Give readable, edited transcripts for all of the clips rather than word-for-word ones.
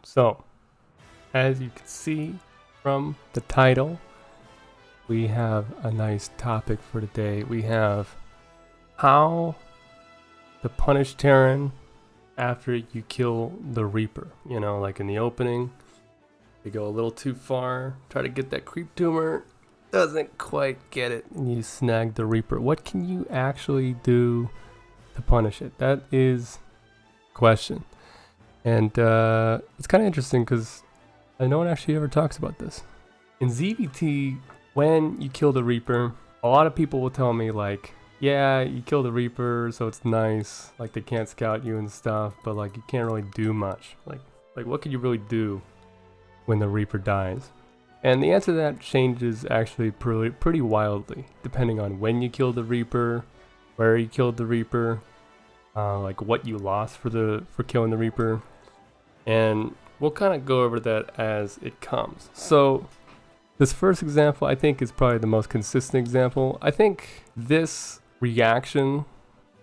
So, as you can see from the title, we have a nice topic for today. We have how to punish Terran after you kill the Reaper. You know, like in the opening, you go a little too far, try to get that creep tumor, doesn't quite get it, and you snag the Reaper. What can you actually do to punish it? That is the question. And it's kind of interesting because no one actually ever talks about this. In ZVT, when you kill the Reaper, a lot of people will tell me like, yeah, you kill the Reaper, so it's nice. Like they can't scout you and stuff, but like you can't really do much. Like what could you really do when the Reaper dies? And the answer to that changes actually pretty wildly, depending on when you killed the Reaper, where you killed the Reaper, like what you lost for killing the Reaper. And we'll kind of go over that as it comes. So this first example I think is probably the most consistent example. I think this reaction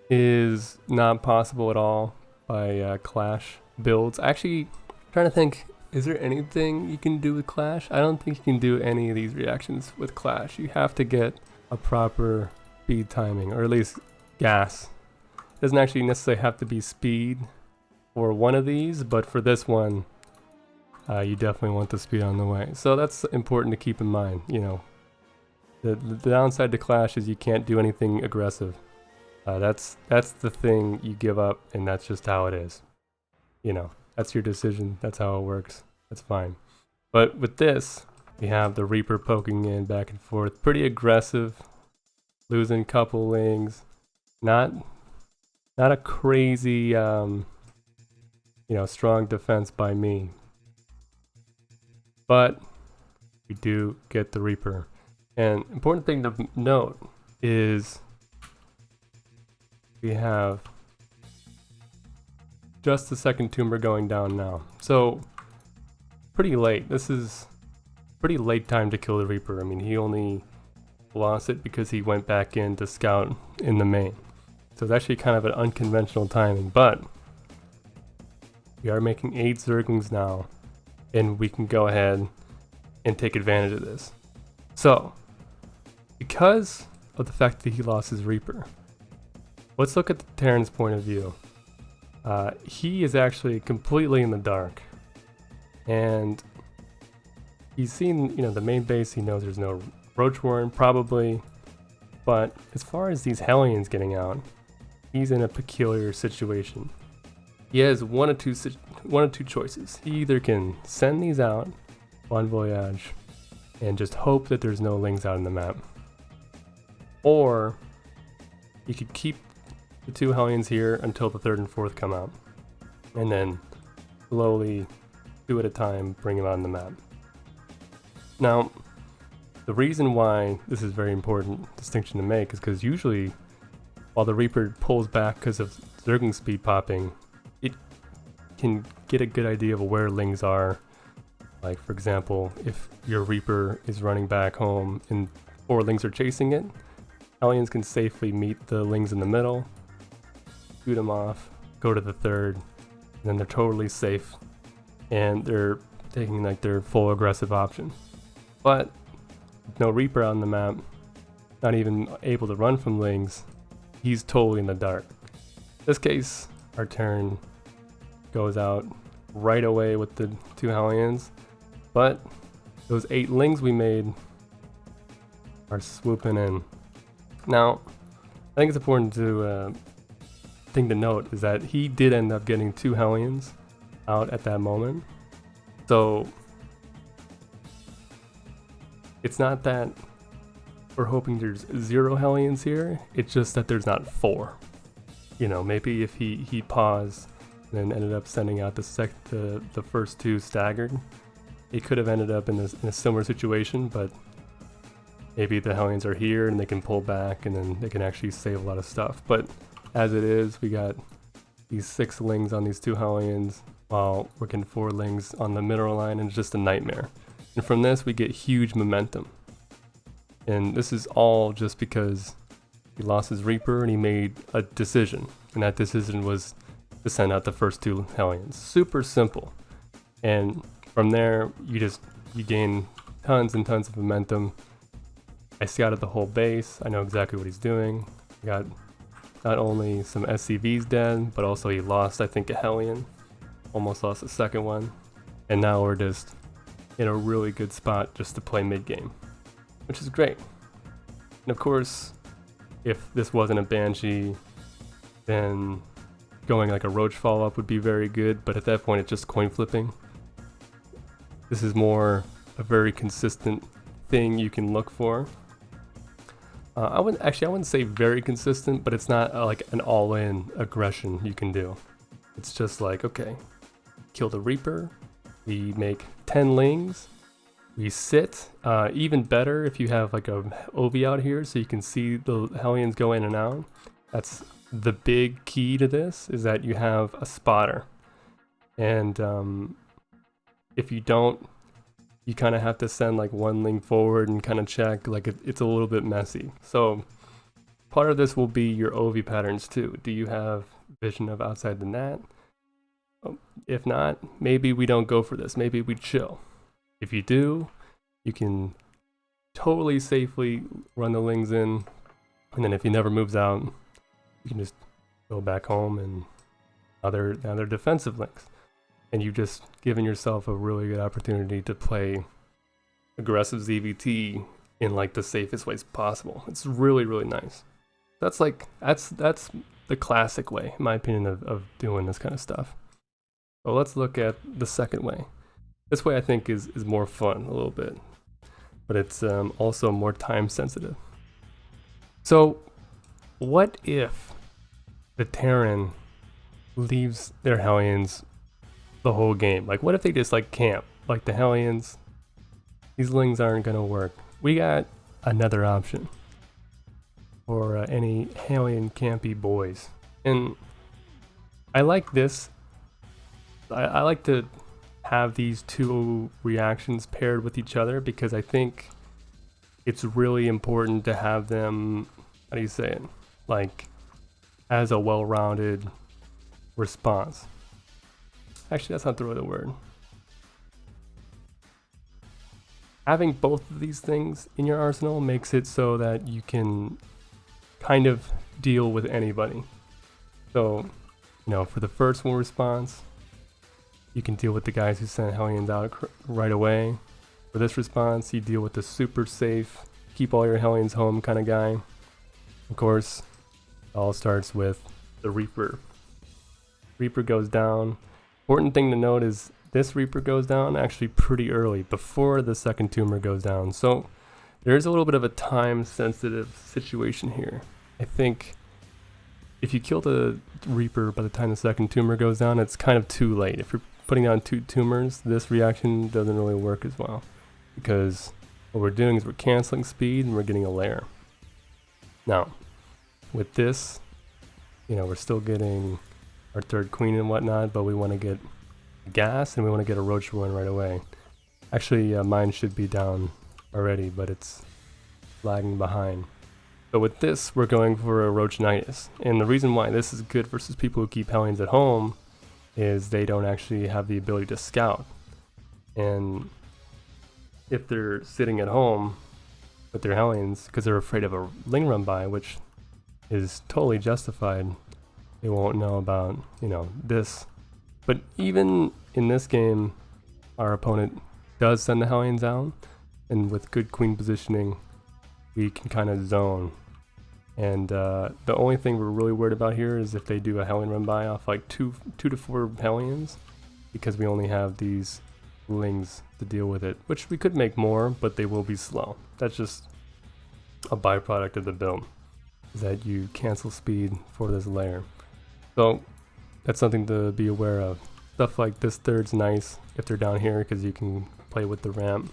is not possible at all by Clash builds. Actually, I'm trying to think, is there anything you can do with Clash? I don't think you can do any of these reactions with Clash. You have to get a proper speed timing, or at least gas. It doesn't actually necessarily have to be speed for one of these, but for this one, you definitely want the speed on the way. So that's important to keep in mind. You know, the downside to Clash is you can't do anything aggressive. That's the thing you give up, and that's just how it is. You know, that's your decision. That's how it works. That's fine. But with this, we have the Reaper poking in back and forth, pretty aggressive, losing couple lings. Not a crazy, strong defense by me. But we do get the Reaper. And important thing to note is we have just the second tumor going down now. So pretty late. This is pretty late time to kill the Reaper. I mean, he only lost it because he went back in to scout in the main. So it's actually kind of an unconventional timing, but we are making 8 Zerglings now, and we can go ahead and take advantage of this. So, because of the fact that he lost his Reaper, let's look at the Terran's point of view. He is actually completely in the dark, and he's seen, the main base. He knows there's no Roach Warren, probably, but as far as these Hellions getting out, he's in a peculiar situation. He has one of two choices. He either can send these out, Bon Voyage, and just hope that there's no lings out in the map, or he could keep the 2 Hellions here until the 3rd and 4th come out, and then slowly, 2 at a time, bring them out on the map. Now, the reason why this is a very important distinction to make is because usually, while the Reaper pulls back because of Zergling speed popping, it can get a good idea of where lings are. Like, for example, if your Reaper is running back home and 4 lings are chasing it, Hellions can safely meet the lings in the middle, shoot them off, go to the 3rd, and then they're totally safe, and they're taking like their full aggressive option. But with no Reaper on the map, not even able to run from lings, he's totally in the dark. In this case, our Terran goes out right away with the 2 Hellions, but those 8 lings we made are swooping in. Now, I think it's important to thing to note is that he did end up getting 2 Hellions out at that moment. So it's not that we're hoping there's 0 Hellions here, it's just that there's not 4. Maybe if he paused and then ended up sending out the first 2 staggered, it could have ended up in a similar situation, but maybe the Hellions are here and they can pull back and then they can actually save a lot of stuff. But as it is, we got these 6 lings on these 2 Hellions while working 4 lings on the mineral line, and it's just a nightmare. And from this, we get huge momentum. And this is all just because he lost his Reaper and he made a decision. And that decision was to send out the first 2 Hellions. Super simple. And from there, you gain tons and tons of momentum. I scouted the whole base. I know exactly what he's doing. I got not only some SCVs dead, but also he lost, I think, a Hellion. Almost lost a second one. And now we're just in a really good spot just to play mid-game, which is great. And of course, if this wasn't a Banshee, then going like a Roach follow-up would be very good, but at that point it's just coin flipping. This is more a very consistent thing you can look for. I wouldn't say very consistent, but it's not like an all-in aggression you can do. It's just like, okay, kill the Reaper, we make 10 lings, we sit. Even better if you have like a OV out here so you can see the Hellions go in and out. That's the big key to this, is that you have a spotter. And if you don't, you kind of have to send like one ling forward and kind of check, like it's a little bit messy. So part of this will be your OV patterns too. Do you have vision of outside the net? If not, maybe we don't go for this. Maybe we chill. If you do, you can totally safely run the lings in, and then if he never moves out, you can just go back home and now they're defensive links. And you've just given yourself a really good opportunity to play aggressive ZVT in like the safest ways possible. It's really, really nice. That's the classic way, in my opinion, of doing this kind of stuff. So let's look at the second way. This way I think is more fun a little bit, but it's also more time sensitive. So what if the Terran leaves their Hellions the whole game? Like, what if they just like camp? Like the Hellions, these lings aren't gonna work. We got another option for any Hellion campy boys, and I like this. I like to have these two reactions paired with each other because I think it's really important to have them, how do you say it, like as a well-rounded response. Actually, that's not the right word. Having both of these things in your arsenal makes it so that you can kind of deal with anybody. So, you know, for the first one response, you can deal with the guys who send Hellions out right away. For this response, you deal with the super safe, keep all your Hellions home kind of guy. Of course, it all starts with the Reaper. Reaper goes down. Important thing to note is this Reaper goes down actually pretty early, before the second tumor goes down. So there is a little bit of a time sensitive situation here. I think if you kill the Reaper by the time the second tumor goes down, it's kind of too late. If you're putting down 2 tumors, this reaction doesn't really work as well, because what we're doing is we're canceling speed and we're getting a lair. Now, with this, you know, we're still getting our third queen and whatnot, but we want to get gas and we want to get a Roach ruin right away. Actually, mine should be down already, but it's lagging behind. But with this, we're going for a Roach Nidus. And the reason why this is good versus people who keep Hellions at home is they don't actually have the ability to scout. And if they're sitting at home with their Hellions because they're afraid of a ling run by, which is totally justified, they won't know about, you know, this. But even in this game, our opponent does send the Hellions out, and with good queen positioning, we can kind of zone. And the only thing we're really worried about here is if they do a Hellion run by off like two to four Hellions, because we only have these lings to deal with it, which we could make more, but they will be slow. That's just a byproduct of the build, is that you cancel speed for this layer. So that's something to be aware of. Stuff like this third's nice if they're down here because you can play with the ramp.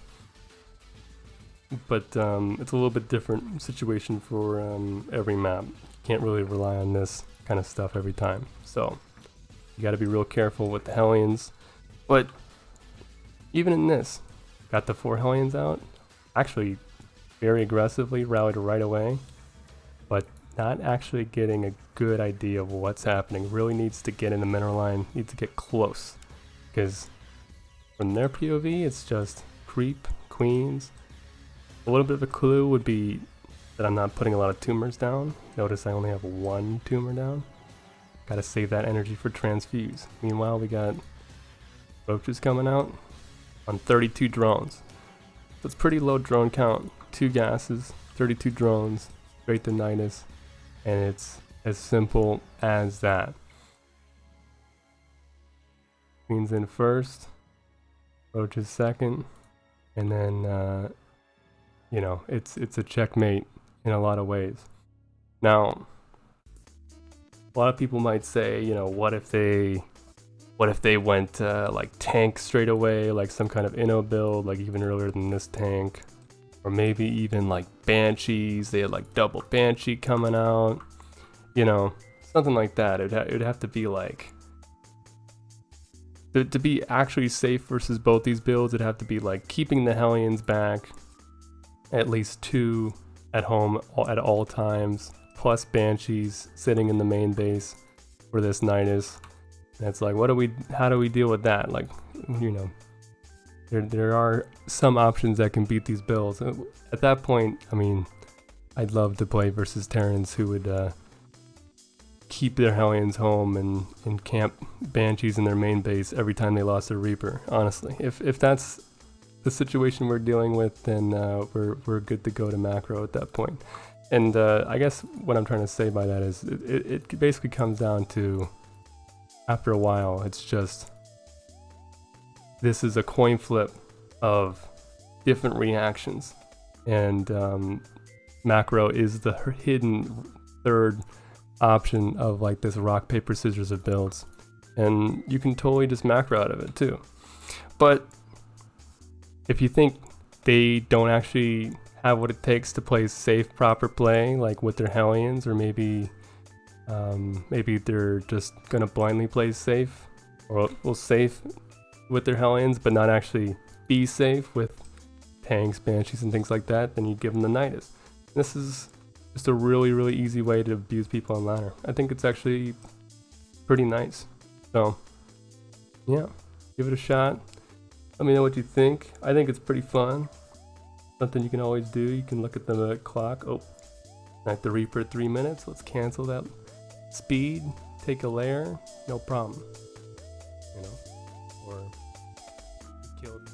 But it's a little bit different situation for every map. You can't really rely on this kind of stuff every time. So you got to be real careful with the Hellions. But even in this, got the 4 Hellions out. Actually, very aggressively rallied right away. But not actually getting a good idea of what's happening. Really needs to get in the mineral line, needs to get close. Because from their POV, it's just creep, queens. A little bit of a clue would be that I'm not putting a lot of tumors down. Notice I only have 1 tumor down. Gotta save that energy for transfuse. Meanwhile, we got roaches coming out on 32 drones. So it's pretty low drone count. 2 gases, 32 drones, straight to Nidus, and it's as simple as that. Queens in first, roaches second, and then you know, it's a checkmate in a lot of ways. Now, a lot of people might say, you know, what if they went like tank straight away, like some kind of Inno build, like even earlier than this tank, or maybe even like Banshees. They had like double Banshee coming out, you know, something like that. It'd have to be like, to be actually safe versus both these builds, it'd have to be like keeping the Hellions back, at least 2 at home at all times, plus Banshees sitting in the main base for this Nidus. And it's like, how do we deal with that? Like, you know, there are some options that can beat these builds. At that point, I mean, I'd love to play versus Terrans who would keep their Hellions home and camp Banshees in their main base every time they lost their Reaper. Honestly, if that's the situation we're dealing with, then we're good to go to macro at that point. And I guess what I'm trying to say by that is it basically comes down to, after a while, it's just, this is a coin flip of different reactions, and macro is the hidden third option of like this rock paper scissors of builds, and you can totally just macro out of it too. But if you think they don't actually have what it takes to play safe, proper play, like with their Hellions, or maybe they're just gonna blindly play safe, or well, safe with their Hellions, but not actually be safe with tanks, Banshees, and things like that, then you give them the Nidus. This is just a really, really easy way to abuse people on ladder. I think it's actually pretty nice. So, yeah, give it a shot. Let me know what you think. I think it's pretty fun. Something you can always do. You can look at the clock. Oh, Night the Reaper at 3 minutes. Let's cancel that speed. Take a layer. No problem. You know, or killed